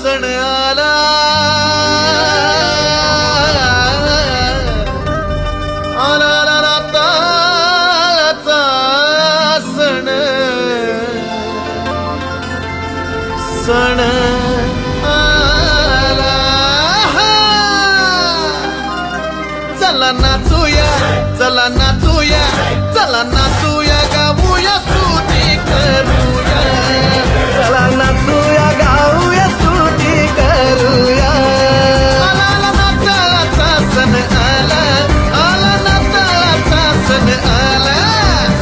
सण आला आला तालाचा सण सण आला चला नाचूया चला नाचूया चला नाचूया गाऊया स्तुती करूया चला नाचूया गाऊया स्तुती करूया आला नाताळाचा सण आला आला नाताळाचा सण आला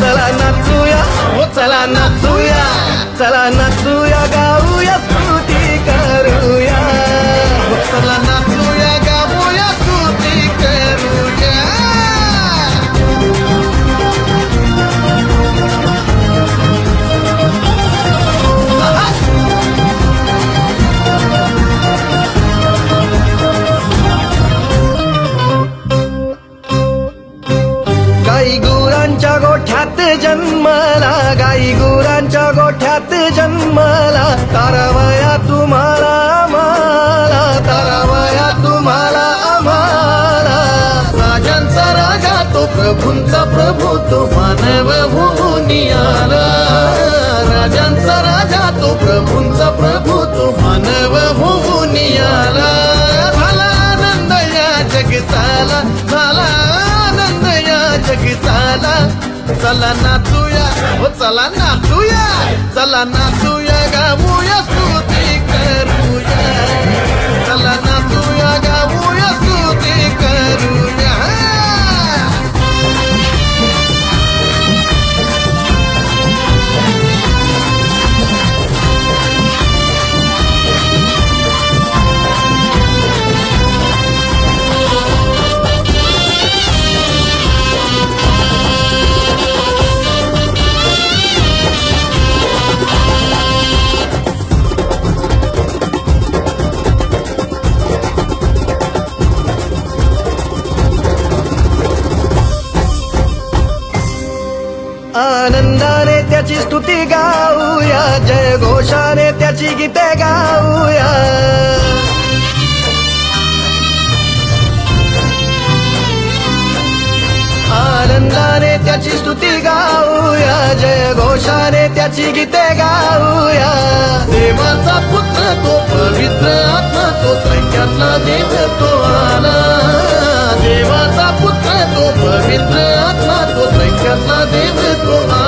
चला नाचूया हो चला नाचूया चला नाचूया गाऊया स्तुती करूया हो चला नाचूया गाऊया स्तुती करूया गाई गुरांच्या गोठ्यात जन्मला गाई गुरांच्या गोठ्यात जन्मला तारावया तुम्हाला आम्हाला तारावया तुम्हाला आम्हाला राजांचा राजा तो प्रभूंचा प्रभू तो मानव होऊन आला राजांचा राजा तो प्रभूंचा प्रभू तो मानव होऊन आला झाला आनंद या जगताला झाला आनंद या जगताला चला नाचूया हो चला नाचूया चला नाचूया गाऊया स्तुती करूया चला नाचूया गाऊया स्तुती करूया आनंदाने त्याची स्तुती गाऊया जय घोषाने त्याची गीते गाऊया आनंदाने त्याची स्तुती गाऊया जय घोषाने त्याची गीते गाऊया देवाचा पुत्र तो पवित्र आत्मा तो त्रैक्यातला देव तो आला देवाचा पुत्र तो पवित्र आत्मा तो त्रैक्यातला देव तो आला